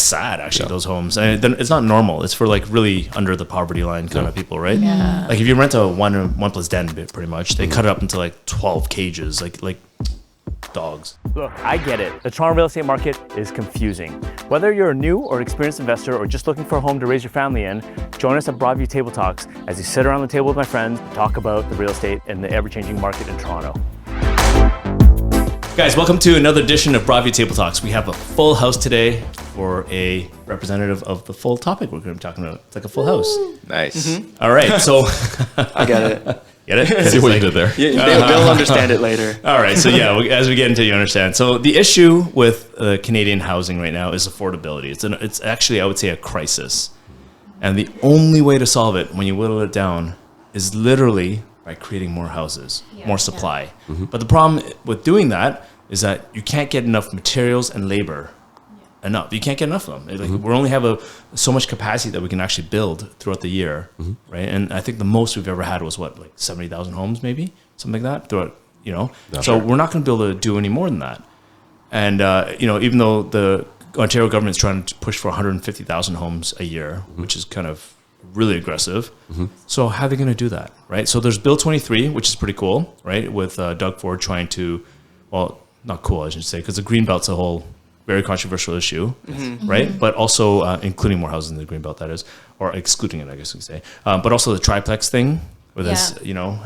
sad, actually, those homes. And it's not normal. It's for like really under the poverty line kind of people, right? Yeah. Like if you rent a one plus den, pretty much, they cut it up into like 12 cages, like dogs. Look, I get it. The Toronto real estate market is confusing. Whether you're a new or experienced investor or just looking for a home to raise your family in, join us at Broadview Table Talks as you sit around the table with my friends and talk about the real estate and the ever-changing market in Toronto. Guys, welcome to another edition of Broadview Table Talks. We have a full house today for a representative of the full topic we're going to be talking about. It's like a full house. Nice. All right, so I get it. get it? See what you did there. Yeah, they'll understand it later. All right, so as we get into it, you understand. So the issue with Canadian housing right now is affordability. It's actually, I would say, a crisis. And the only way to solve it, when you whittle it down, is literally by creating more houses, more supply. But the problem with doing that is that you can't get enough materials and labor. Enough. You can't get enough of them. Like, we only have so much capacity that we can actually build throughout the year, right? And I think the most we've ever had was like 70,000 homes, maybe something like that. Throughout, so we're not going to be able to do any more than that. And even though the Ontario government is trying to push for 150,000 homes a year, which is kind of really aggressive. So how are they going to do that, right? So there's Bill 23, which is pretty cool, right? With Doug Ford trying to, well, not cool, I should say, because the Greenbelt's a whole very controversial issue, right? But also including more houses in the Greenbelt, that is, or excluding it, I guess you could say. But also the triplex thing, with this,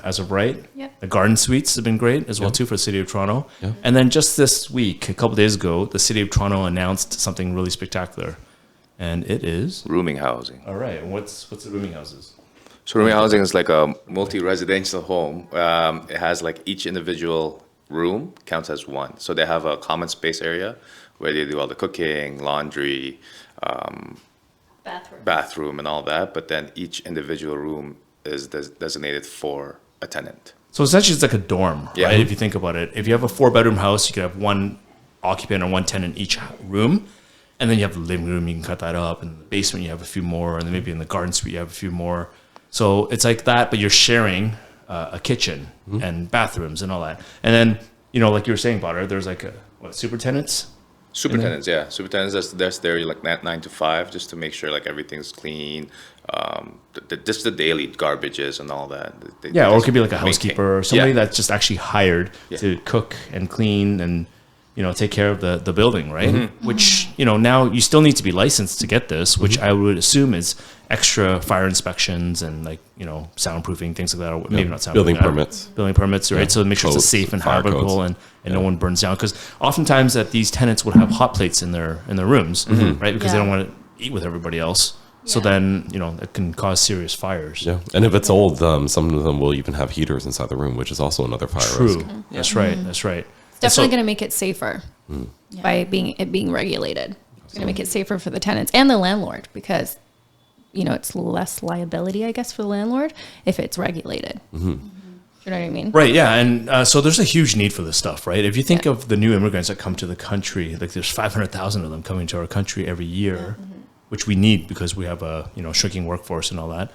as of right. The garden suites have been great as well, too, for the City of Toronto. And then just this week, a couple days ago, the City of Toronto announced something really spectacular. And it is? Rooming housing. All right. And what's the rooming houses? So rooming housing is like a multi-residential home. It has like each individual room counts as one. So they have a common space area where they do all the cooking, laundry, bathroom and all that. But then each individual room is designated for a tenant. So essentially it's like a dorm, right? If you think about it. If you have a 4-bedroom house, you could have one occupant or one tenant in each room. And then you have the living room, you can cut that up. And in the basement, you have a few more. And then maybe in the garden suite, you have a few more. So it's like that, but you're sharing a kitchen and bathrooms and all that. And then, like you were saying, Potter, there's like supertenants? Supertenants, yeah. Supertenants, that's there like 9 to 5, just to make sure like everything's clean. Just the daily garbages and all that. Or it could be like a housekeeper or somebody that's just actually hired to cook and clean and take care of the building, right? Which, now you still need to be licensed to get this, which I would assume is extra fire inspections and soundproofing, things like that, or maybe not soundproofing. Building permits, right? So make sure it's safe and habitable and no one burns down. Because oftentimes that these tenants would have hot plates in their rooms, right? Because they don't want to eat with everybody else. So then, it can cause serious fires. Yeah, and if it's old, some of them will even have heaters inside the room, which is also another fire risk. That's right. That's right. Definitely going to make it safer by being regulated. It's going to make it safer for the tenants and the landlord because, it's less liability, I guess, for the landlord if it's regulated. You know what I mean? Right, yeah. And so there's a huge need for this stuff, right? If you think of the new immigrants that come to the country, like there's 500,000 of them coming to our country every year, which we need because we have a, shrinking workforce and all that.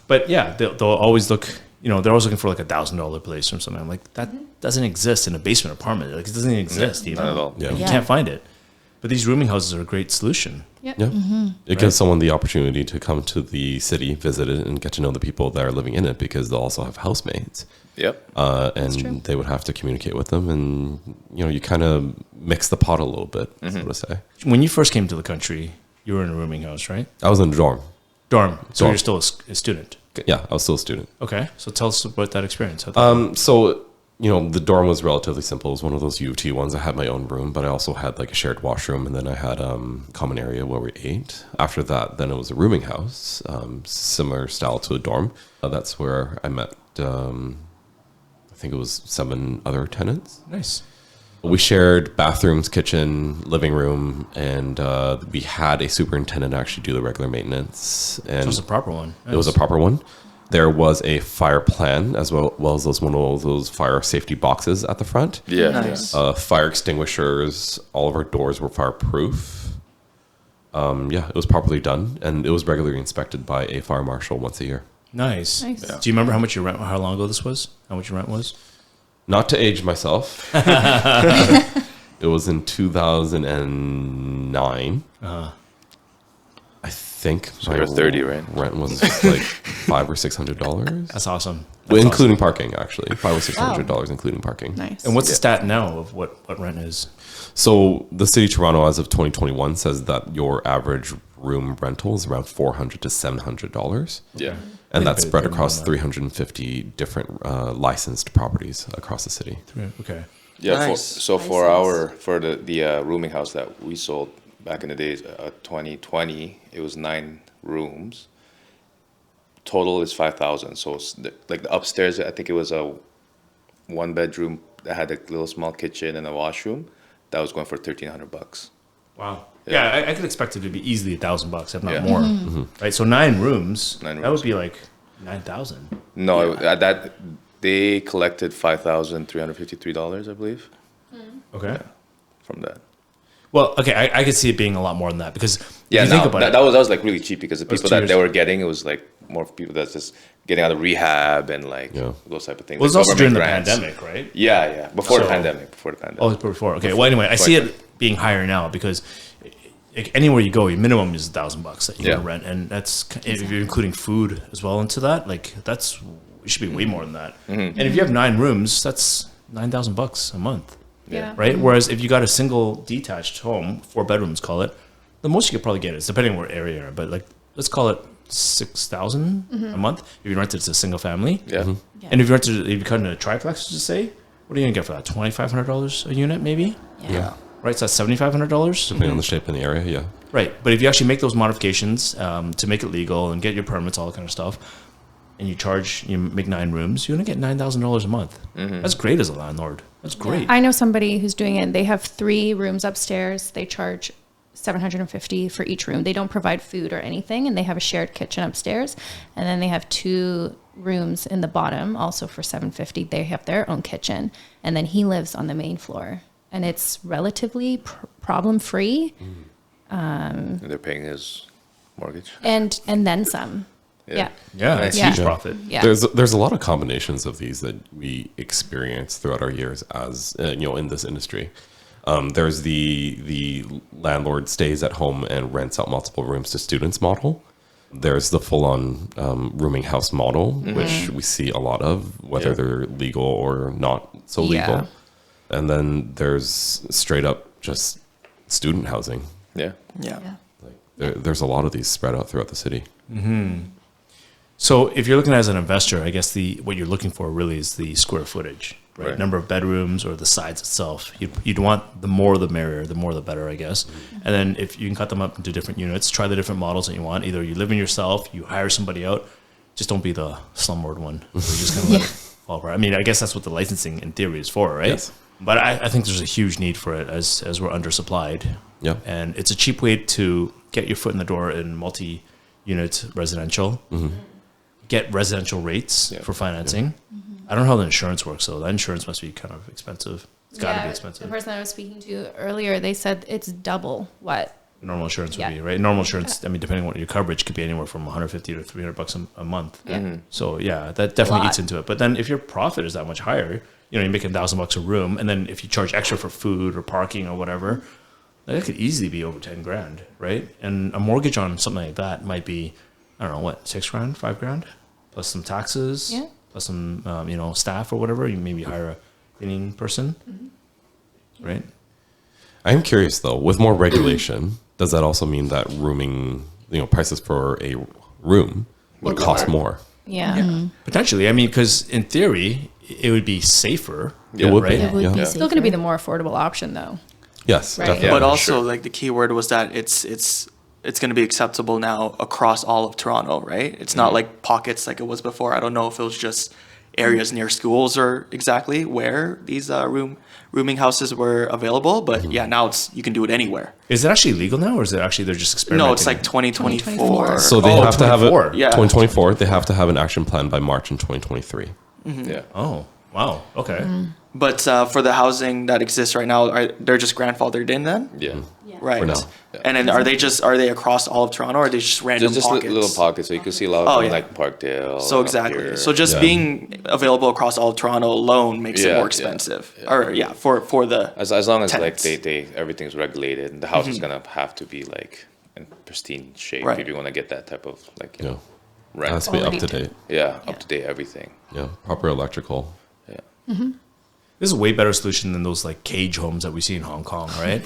But yeah, they'll always look... they're always looking for like $1,000 place or something. I'm like, that doesn't exist in a basement apartment. Like, it doesn't even exist even. Not at all. You can't find it. But these rooming houses are a great solution. It gives someone the opportunity to come to the city, visit it, and get to know the people that are living in it because they'll also have housemates. And they would have to communicate with them. And, you kind of mix the pot a little bit, so to say. When you first came to the country, you were in a rooming house, right? I was in a dorm. So you're still a student? Yeah, I was still a student. Okay, so tell us about that experience. So, the dorm was relatively simple. It was one of those U of T ones. I had my own room, but I also had like a shared washroom, and then I had a common area where we ate. After that, then it was a rooming house, similar style to a dorm. That's where I met, I think it was 7 other tenants. Nice. We shared bathrooms, kitchen, living room, and we had a superintendent actually do the regular maintenance. And so it was a proper one. Nice. It was a proper one. There was a fire plan as well as one of those fire safety boxes at the front. Nice. Fire extinguishers. All of our doors were fireproof. It was properly done, and it was regularly inspected by a fire marshal once a year. Nice. Do you remember how much your rent? How long ago this was? How much your rent was? Not to age myself. It was in 2009. I think So you're 30, right? rent was like $500 or $600. That's awesome. Well, That's including awesome. parking, actually. $500 or $600, including parking. Nice. And what's the stat now of what rent is? So the city of Toronto, as of 2021, says that your average room rental is around $400 to $700. Yeah. And that's Pretty spread big across number. 350 different licensed properties across the city. Okay. Yeah. Nice. For the rooming house that we sold back in the days, 2020, it was 9 rooms. Total is 5,000. So like the upstairs, I think it was a 1-bedroom that had a little small kitchen and a washroom. That was going for $1,300. Wow. Yeah, I could expect it to be easily $1,000, if not Yeah. more. Right. So 9 rooms. 9 That rooms. would be like 9,000. No, that they collected $5,353, I believe, Okay. from that. Well, okay, I could see it being a lot more than that because Yeah, if you think no, about that, it, that was like really cheap because the was people 2 that years they were getting, it was like more people that's just getting out of rehab and like Yeah. those type of things. well, it was like also during government the grants. pandemic, right? Yeah, before the So- pandemic. Oh, it's before. Okay. Well, anyway, I see it being higher now because like, anywhere you go, your minimum is $1,000 that you Yeah. can rent, and that's if you're including food as well into that. Like that's it should be way more than that. And if you have 9 rooms, that's $9,000 a month, Yeah. right? Whereas if you got a single detached home, 4 bedrooms, call it, the most you could probably get is depending on what area you're in, but like let's call it 6,000 a month if you rent it to a single family. Yeah. And if you if you cut into a triplex, just say, what are you gonna get for that? $2,500 a unit, maybe. Yeah. Right, so that's $7,500. Depending on the shape and the area, yeah. Right, but if you actually make those modifications to make it legal and get your permits, all that kind of stuff, and you make 9 rooms, you're gonna get $9,000 a month. That's great as a landlord. That's great. I know somebody who's doing it. They have 3 rooms upstairs. They charge $750 for each room. They don't provide food or anything, and they have a shared kitchen upstairs. And then they have 2 rooms in the bottom, also for $750. They have their own kitchen, and then he lives on the main floor, and it's relatively problem free, And they're paying his mortgage. and then some. Yeah. Yeah, it's Yeah. huge profit. Yeah. There's a lot of combinations of these that we experience throughout our years as in this industry. There's the landlord stays at home and rents out multiple rooms to students model. There's the full-on rooming house model, which we see a lot of, whether they're legal or not so legal. Yeah. And then there's straight up just student housing. Yeah. Yeah. There's a lot of these spread out throughout the city. So if you're looking as an investor, I guess what you're looking for really is the square footage, right? Right. Number of bedrooms or the size itself. You'd want the more the merrier, the more the better, I guess. And then if you can cut them up into different units, try the different models that you want. Either you live in yourself, you hire somebody out. Just don't be the slumlord one. Where you're just gonna let it fall apart. I mean, I guess that's what the licensing in theory is for, right? Yes. But I think there's a huge need for it as we're undersupplied. Yeah. And it's a cheap way to get your foot in the door in multi-unit residential. Get residential rates for financing. I don't know how the insurance works, though. That insurance must be kind of expensive. It's got to be The expensive. person I was speaking to earlier, they said it's double what. Normal insurance would Yeah. be, right? Normal insurance, I mean, depending on what your coverage, could be anywhere from $150 to $300 a month. Yeah. So yeah, that definitely lot. eats into it. But then if your profit is that much higher, you're making $1,000 a room, and then if you charge extra for food or parking or whatever, that could easily be over 10 grand, right? And a mortgage on something like that might be, I don't know, what, 6 grand, 5 grand, plus some taxes, Yeah. plus some staff or whatever. You maybe hire a cleaning person, right? I'm curious though, with more regulation, does that also mean that rooming, prices for a room would cost more? Yeah. Potentially. I mean, because in theory, it would be safer. It would right? be. It would be Yeah. still going to be the more affordable option, though. Yes, Right. definitely. But for also, sure. like the key word was that it's going to be acceptable now across all of Toronto, right? It's not like pockets like it was before. I don't know if it was just areas near schools or exactly where these rooming houses were available, but yeah, now you can do it anywhere. Is it actually legal now, or is it actually they're just experimenting? No, it's like 2024. 2024. So they Oh, have to have it. 24. Yeah. 2024. They have to have an action plan by March in 2023. Yeah. Oh, wow. Okay. But for the housing that exists right now, they're just grandfathered in then? Yeah. Right. For now. And then are they across all of Toronto, or are they just random Just pockets? little pockets, so you can see a lot Oh, of yeah. like Parkdale. So up exactly. here. So just Yeah. being available across all of Toronto alone makes it Yeah, more yeah, expensive. yeah. Or for the As long as tenants. like they everything's regulated, and the house is gonna have to be like in pristine shape Right. if you want to get that type of like Yeah. It rent. has to be up to Quality. date. Yeah, up to date everything. Yeah. Proper electrical. Yeah. This is a way better solution than those like cage homes that we see in Hong Kong, right?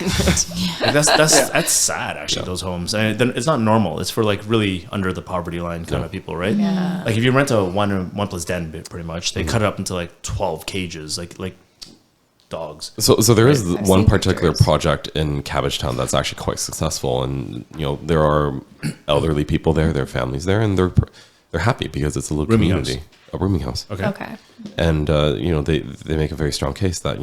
Like that's sad actually. Those homes, and it's not normal. It's for like really under the poverty line kind of people, right? Yeah. Like if you rent a one plus den, pretty much they cut it up into like 12 cages, like dogs. So there is I've one seen particular pictures. project in Cabbagetown that's actually quite successful, and there are elderly people there, their families there, and they're happy because it's a little Rooming community, a rooming house. Okay. Okay. And they make a very strong case that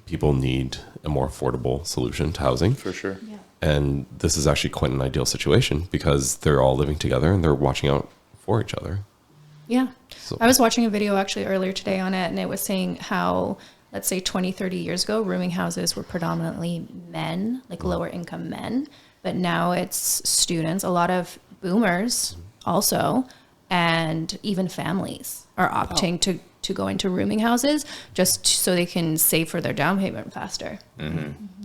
people need a more affordable solution to housing, For sure. and this is actually quite an ideal situation because they're all living together and they're watching out for each other. Yeah. So- I was watching a video actually earlier today on it, and it was saying how, let's say 20, 30 years ago, rooming houses were predominantly men, like lower income men, but now it's students, a lot of boomers also, and even families are opting to go into rooming houses just so they can save for their down payment faster.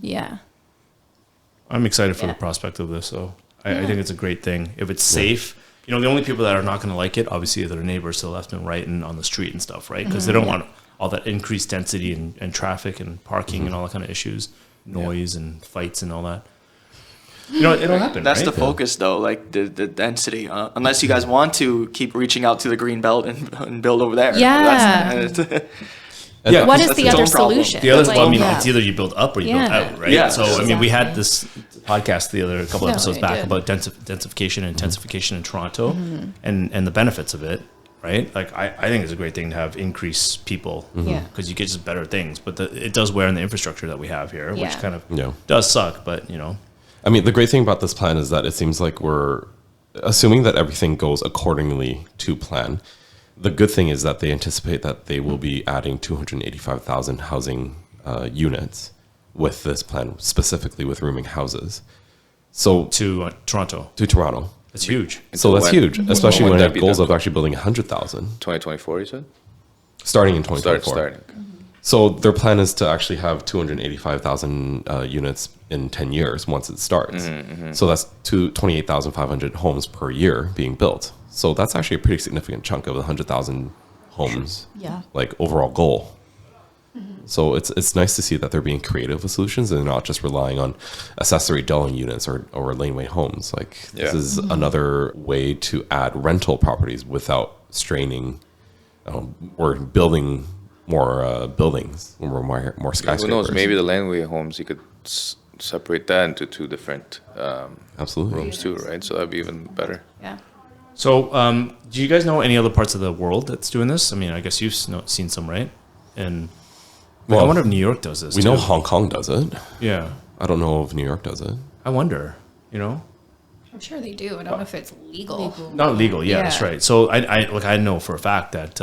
Yeah. I'm excited for Yeah. the prospect of this. So I think it's a great thing. If it's safe, the only people that are not going to like it, obviously, are their neighbors to the left and right and on the street and stuff, right? Because they don't want all that increased density and traffic and parking and all that kind of issues, noise and fights and all that. It'll happen. That's right? the focus, though, like the density. Unless you guys want to keep reaching out to the green belt and build over there. Yeah. Yeah. What is That's the its other own problem. solution? The other, Like, I mean, yeah. it's either you build up or you build Yeah. out, right? Yeah. So, I mean, we had Exactly. this podcast a couple Yeah, episodes we back did. about densification and intensification in Toronto and the benefits of it, right? Like, I think it's a great thing to have increased people Yeah. because you get just better things, but it does wear on the infrastructure that we have here, which Yeah. kind of Yeah. does suck, but, I mean, the great thing about this plan is that it seems like we're assuming that everything goes accordingly to plan. The good thing is that they anticipate that they will be adding 285,000 housing units with this plan, specifically with rooming houses. So to Toronto. to Toronto. It's huge. So that's when- huge, especially when when would they that have be goals done? of actually building 100,000 2024, you said? starting in 2024. Starting. So their plan is to actually have 285,000 units in 10 years once it starts. So that's 28,500 homes per year being built. So that's actually a pretty significant chunk of the 100,000 homes, Yeah. like overall goal. So it's nice to see that they're being creative with solutions and not just relying on accessory dwelling units or laneway homes. Like this Yeah. is another way to add rental properties without straining or building more buildings or more skyscrapers. Who knows? Maybe the laneway homes, you could separate that into two different Absolutely. rooms too, right? So that'd be even better. Yeah. So, do you guys know any other parts of the world that's doing this? I mean, I guess you've seen some, right? And I Well, wonder if New York does this. We too. know Hong Kong does it. Yeah. I don't know if New York does it. I wonder, I'm sure they do. I don't know if it's legal. Not legal, yeah, that's Yeah. right. So I know for a fact that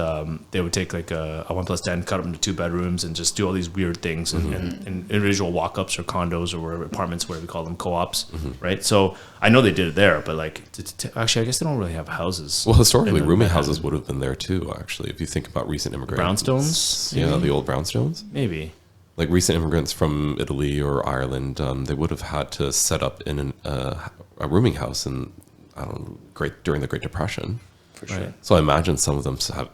they would take like a 1+10, cut them into 2 bedrooms, and just do all these weird things and individual walk-ups or condos or whatever, apartments, whatever we call them, co-ops, right? So I know they did it there, but like actually, I guess they don't really have houses. Well, historically, in the rooming Manhattan. houses would have been there too. Actually, if you think about recent immigrants, Brownstones, yeah, maybe? the old brownstones. Maybe. Like recent immigrants from Italy or Ireland, they would have had to set up in a rooming house, and during the Great Depression. For sure. Right. So I imagine some of them have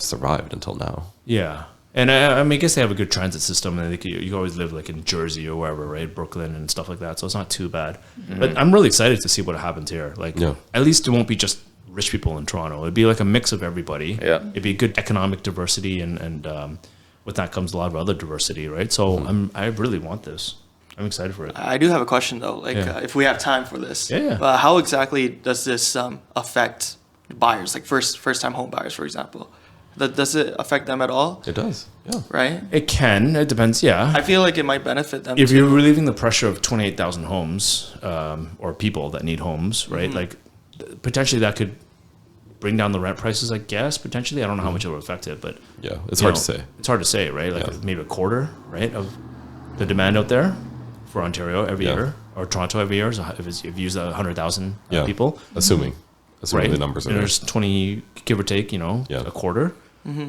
survived until now. Yeah. And I mean, I guess they have a good transit system, and you can always live like in Jersey or wherever, right? Brooklyn and stuff like that. So it's not too bad. But I'm really excited to see what happens here. Like, Yeah. at least it won't be just rich people in Toronto. It'd be like a mix of everybody. Yeah. It'd be good economic diversity, and with that comes a lot of other diversity, right? So I really want this. I'm excited for it. I do have a question though. Like, Yeah. if we have time for this, Yeah. how exactly does this affect buyers, like first-time home buyers, for example? Does it affect them at all? It does, yeah. Right? It can. It depends. Yeah. I feel like it might benefit them. If too. you're relieving the pressure of 28,000 homes or people that need homes, right? Like potentially that could bring down the rent prices, I guess, potentially. I don't know how much it will affect it, but Yeah, it's you hard know, to say. It's hard to say, right? Like Yeah. maybe a quarter, right, of the demand out there for Ontario every Yeah. year, or Toronto every year. So if you use 100,000 Yeah, people, assuming right? the numbers are and there. there's 20, give or take, Yeah. a quarter.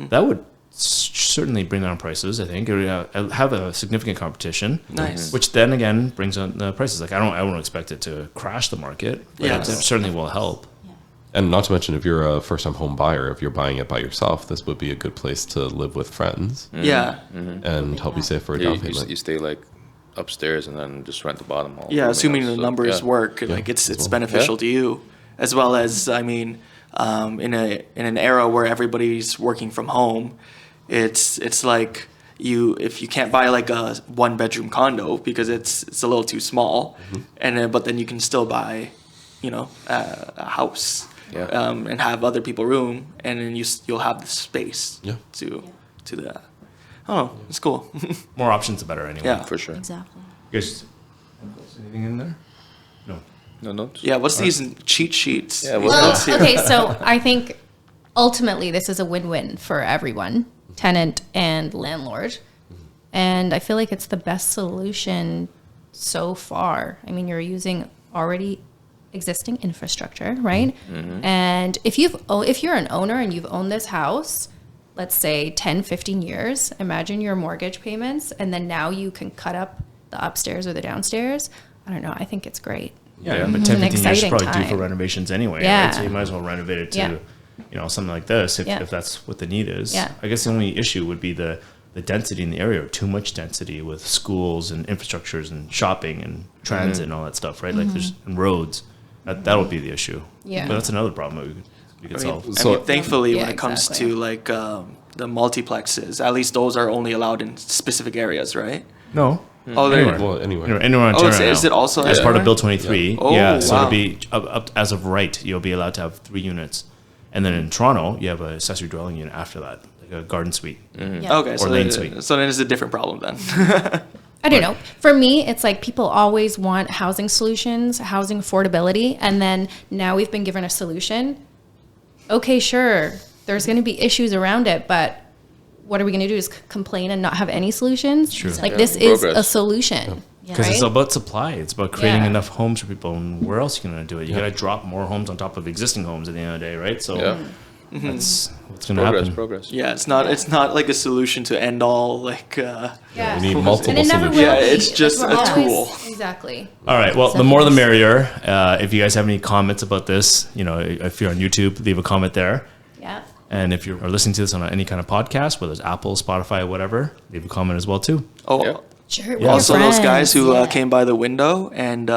That would certainly bring down prices. I think it would have a significant competition. Nice. Which then again brings on the prices. Like I don't expect it to crash the market, but Yeah. it certainly will help. And not to mention, if you're a first-time home buyer, if you're buying it by yourself, this would be a good place to live with friends Yeah. and help you save for a Yeah, down you payment. stay like upstairs and then just rent the bottom hall. Yeah, rooming assuming house. the So, numbers yeah. work, like Yeah, it's as well. beneficial Yeah. to you, as well as I mean, in an era where everybody's working from home, it's like if you can't buy like a 1-bedroom condo because it's a little too small, and but then you can still buy, a house, Yeah. and have other people room, and then you'll have the space Yeah. to that. Oh, it's cool. More options, the better. Anyway. Yeah. For sure. Exactly. You guys, anything in there? No. No, no. Yeah, what's these cheat sheets? Yeah, These what's notes here? Okay, so I think ultimately this is a win-win for everyone, tenant and landlord. And I feel like it's the best solution so far. I mean, you're using already existing infrastructure, right? And if you're an owner and you've owned this house, let's say 10, 15 years, imagine your mortgage payments, and then now you can cut up the upstairs or the downstairs. I don't know. I think it's great. Yeah, but It's 10, an 15 years is exciting probably due for time. renovations anyway. Yeah. Right? So you might as well renovate it to, Yeah. something like this if, Yeah. if that's what the need is. Yeah. I guess the only issue would be the density in the area, or too much density with schools and infrastructures and shopping and transit and all that stuff, right? Like there's and roads. That'll be the issue. Yeah. But that's another problem that we could solve. Thankfully, Yeah, when it comes exactly. to like the multiplexes, at least those are only allowed in specific areas, right? No. Oh, there. Anywhere. Well, anyway. Anywhere in Oh, Ontario is now. it also as part of anywhere? Bill 23? Oh, yeah, so wow. it'll be up as of right. You'll be allowed to have 3 units, and then in Toronto, you have a accessory dwelling unit after that, like a garden suite. Yeah. Okay, so lane then, suite. so then it's a different problem then. I don't know. For me, it's like people always want housing solutions, housing affordability, and then now we've been given a solution. Okay, sure, there's going to be issues around it, but what are we going to do? Is complain and not have any solutions? True. Like Yeah. this is a Progress. solution. Because it's right? about supply. It's about creating Yeah. enough homes for people. And where else are you going to do it? You got to drop more homes on top of existing homes at the end of the day, right? So Yeah. that's what's going to Progress, happen. progress. Yeah, it's not like a solution to end all like. Yeah. We need multiple And it never will solutions. Yeah, be. it's just we're a always- tool. Exactly. All right. Well, the more the merrier. If you guys have any comments about this, if you're on YouTube, leave a comment there. Yeah. And if you're listening to this on any kind of podcast, whether it's Apple, Spotify, whatever, leave a comment as well too. Oh, Yeah. Sure. with Yeah. also your those guys friends. who Yeah. came by the window and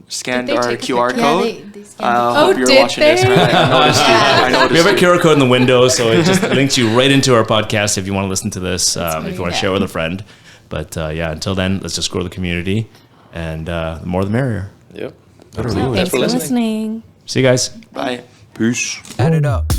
scanned Did they our take a QR picture? code. Yeah, they scanned the I QR. hope Oh, you're did watching this, they? man. I noticed you. I noticed We have a you. QR code in the window, so it just links you right into our podcast if you want to listen to this, if you want to yeah. share with a friend. But yeah, until then, let's just grow the community, and the more the merrier. Yep. Thanks for listening. See you guys. Bye. Peace. Add it up.